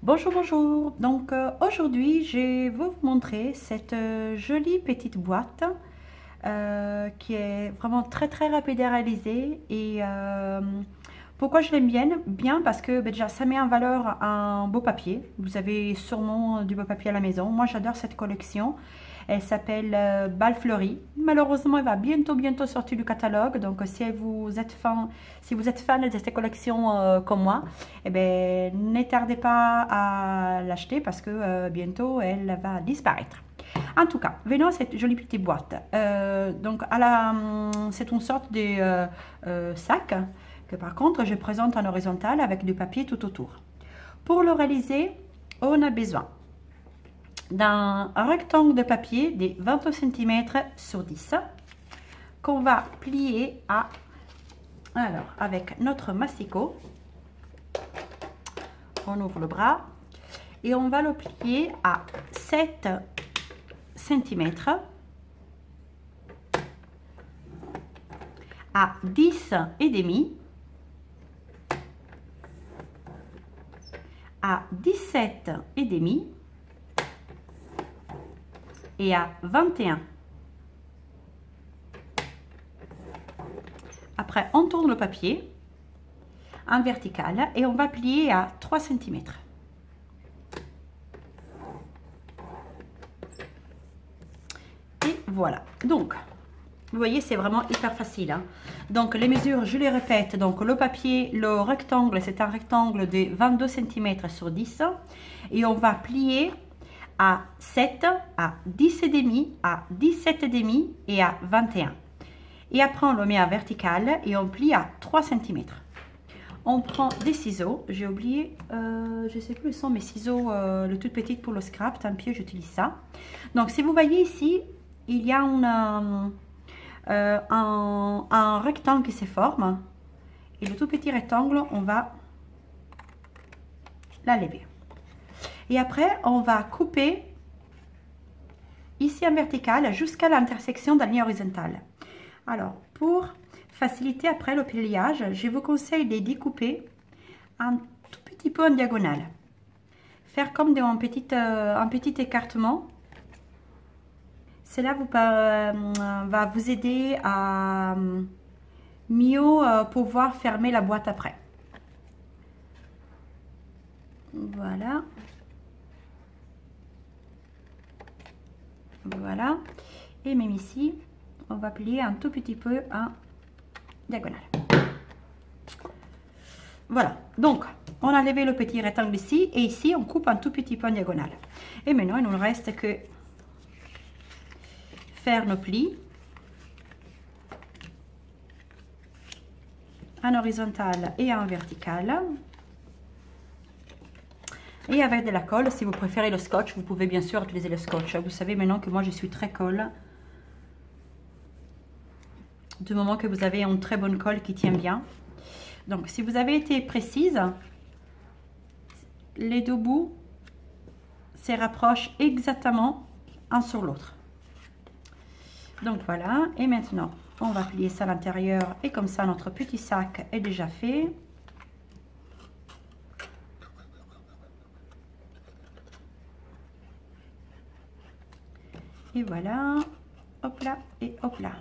Bonjour, bonjour. Donc aujourd'hui, je vais vous montrer cette jolie petite boîte qui est vraiment très rapide à réaliser. Et pourquoi je l'aime bien parce que déjà ça met en valeur un beau papier. Vous avez sûrement du beau papier à la maison. Moi j'adore cette collection. Elle s'appelle Bal Fleuri. Malheureusement, elle va bientôt sortir du catalogue. Donc, si vous êtes fan de cette collection comme moi, eh ben, ne tardez pas à l'acheter parce que bientôt, elle va disparaître. En tout cas, venons à cette jolie petite boîte. Donc, c'est une sorte de sac que par contre, je présente en horizontal avec du papier tout autour. Pour le réaliser, on a besoin d'un rectangle de papier de 20 cm sur 10 qu'on va plier avec notre massicot. On ouvre le bras et on va le plier à 7 cm, à 10 et demi, à 17 et demi et à 21. Après, on tourne le papier en vertical et on va plier à 3 cm. Et voilà. Donc, vous voyez, c'est vraiment hyper facile. Hein. Donc, les mesures, je les répète. Donc, le papier, le rectangle, c'est un rectangle de 22 cm sur 10. Et on va plier à 7, à 10 et demi, à 17 et demi et à 21. Et après on le met à vertical et on plie à 3 cm. On prend des ciseaux, j'ai oublié, je sais plus où sont mes ciseaux, le tout petit pour le scrap, tant pis j'utilise ça. Donc si vous voyez ici, il y a un rectangle qui se forme et le tout petit rectangle, on va la lever. Et après, on va couper ici en vertical jusqu'à l'intersection de la ligne horizontale. Alors, pour faciliter après le pliage, je vous conseille de découper un tout petit peu en diagonale. Faire comme un petit écartement. Cela va vous aider à mieux pouvoir fermer la boîte après. Voilà. Voilà, et même ici, on va plier un tout petit peu en diagonale. Voilà, donc on a levé le petit rectangle ici, et ici on coupe un tout petit peu en diagonale. Et maintenant, il ne nous reste que faire nos plis en horizontal et en vertical. Et avec de la colle, si vous préférez le scotch, vous pouvez bien sûr utiliser le scotch. Vous savez maintenant que moi je suis très colle. Du moment que vous avez une très bonne colle qui tient bien. Donc si vous avez été précise, les deux bouts se rapprochent exactement un sur l'autre. Donc voilà, et maintenant on va plier ça à l'intérieur et comme ça notre petit sac est déjà fait. Et voilà, hop là et hop là.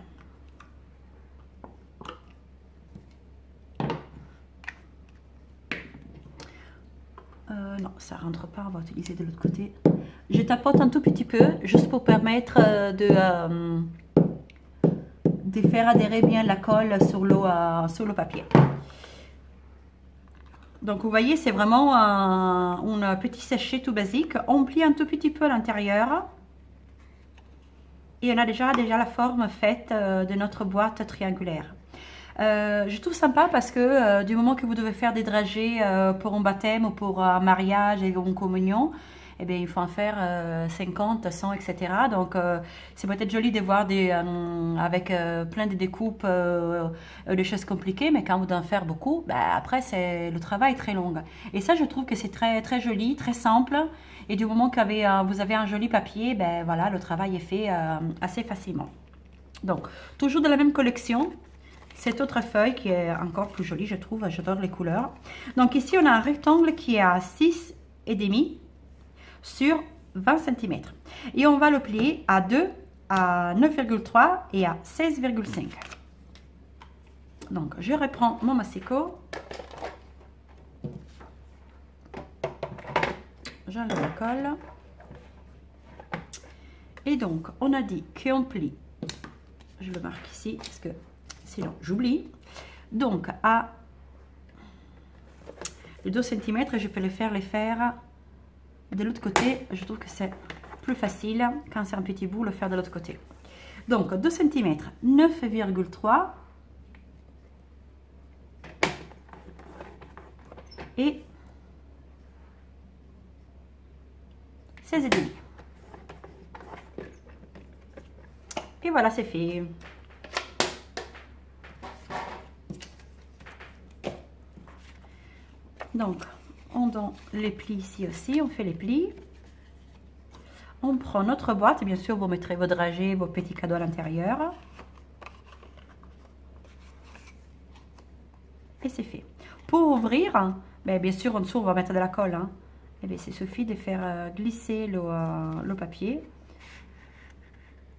Non, ça rentre pas, on va utiliser de l'autre côté. Je tapote un tout petit peu, juste pour permettre de faire adhérer bien la colle sur le papier. Donc vous voyez, c'est vraiment un petit sachet tout basique. On plie un tout petit peu à l'intérieur. Et on a déjà la forme faite de notre boîte triangulaire. Je trouve sympa parce que du moment que vous devez faire des dragées pour un baptême ou pour un mariage et une communion, eh bien, il faut en faire 50, 100, etc. Donc, c'est peut-être joli de voir avec plein de découpes, des choses compliquées, mais quand vous devez en faire beaucoup, bah, après, le travail est très long. Et ça, je trouve que c'est très joli, très simple. Et du moment que vous avez un joli papier, ben voilà, le travail est fait assez facilement. Donc, toujours de la même collection, cette autre feuille qui est encore plus jolie, je trouve, j'adore les couleurs. Donc ici, on a un rectangle qui est à 6 et demi sur 20 cm. Et on va le plier à 2, à 9,3 et à 16,5. Donc, je reprends mon massicot. J'enlève la colle. Et donc, on a dit qu'on plie. Je le marque ici parce que sinon j'oublie. Donc, à les 2 cm, je peux les faire de l'autre côté. Je trouve que c'est plus facile quand c'est un petit bout, le faire de l'autre côté. Donc, 2 cm, 9,3 et 16,5. Et voilà, c'est fait. Donc, on donne les plis ici aussi, on fait les plis. On prend notre boîte, bien sûr, vous mettrez vos dragées, vos petits cadeaux à l'intérieur. Et c'est fait. Pour ouvrir, bien sûr, en dessous, on va mettre de la colle. Hein. Et bien, il suffit de faire glisser le papier.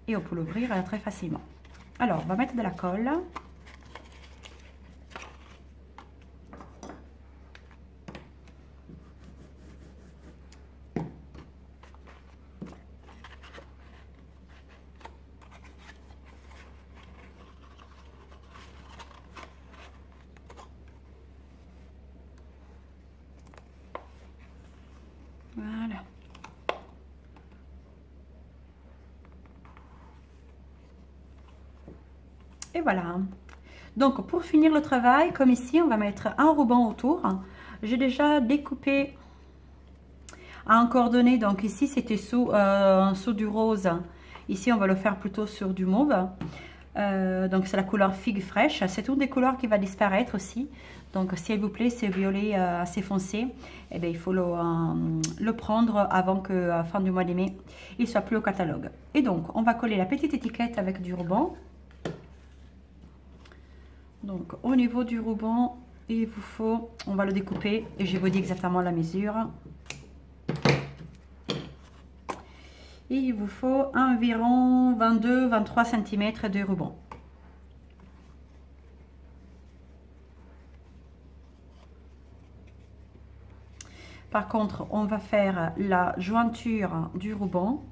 Et on peut l'ouvrir très facilement. Alors, on va mettre de la colle. Voilà. Et voilà. Donc, pour finir le travail, comme ici, on va mettre un ruban autour. J'ai déjà découpé un coordonné. Donc, ici, c'était sous du rose. Ici, on va le faire plutôt sur du mauve. Donc, c'est la couleur figue fraîche. C'est une des couleurs qui va disparaître aussi. Donc, s'il vous plaît, c'est violet assez foncé. Eh bien, il faut le prendre avant que, fin du mois de mai, il soit plus au catalogue. Et donc, on va coller la petite étiquette avec du ruban. Donc, au niveau du ruban, il vous faut, on va le découper et je vous dis exactement la mesure. Et il vous faut environ 22-23 cm de ruban. Par contre, on va faire la jointure du ruban.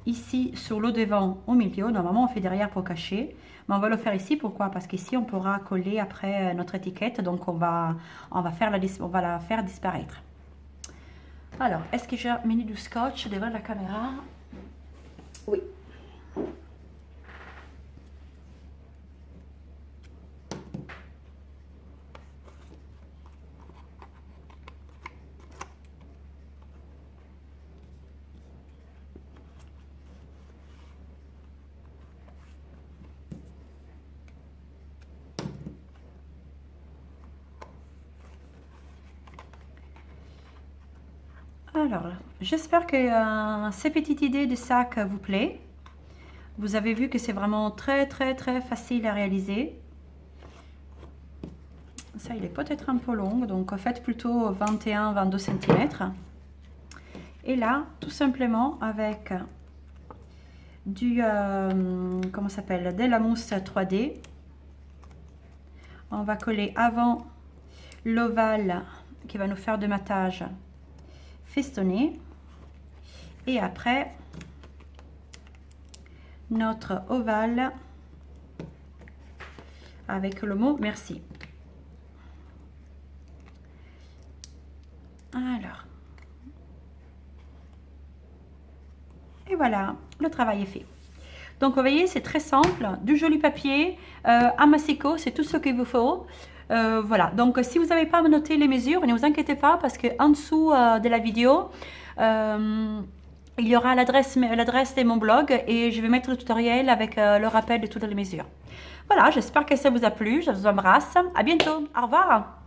Ici, sur le devant, au milieu. Normalement, on fait derrière pour cacher. Mais on va le faire ici. Pourquoi? Parce qu'ici, on pourra coller après notre étiquette. Donc, on va la faire disparaître. Alors, est-ce que j'ai mis du scotch devant la caméra? Oui. Alors, j'espère que ces petites idées de sac vous plaît. Vous avez vu que c'est vraiment très facile à réaliser. Ça, il est peut-être un peu long, donc faites plutôt 21-22 cm. Et là, tout simplement avec comment ça s'appelle, de la mousse 3D, on va coller avant l'ovale qui va nous faire de matage festonné, et après notre ovale avec le mot merci. Alors, et voilà, le travail est fait. Donc vous voyez, c'est très simple, du joli papier, un massicot, c'est tout ce qu'il vous faut. Voilà, donc si vous n'avez pas noté les mesures, ne vous inquiétez pas, parce que en dessous de la vidéo, il y aura l'adresse de mon blog et je vais mettre le tutoriel avec le rappel de toutes les mesures. Voilà, j'espère que ça vous a plu, je vous embrasse, à bientôt, au revoir.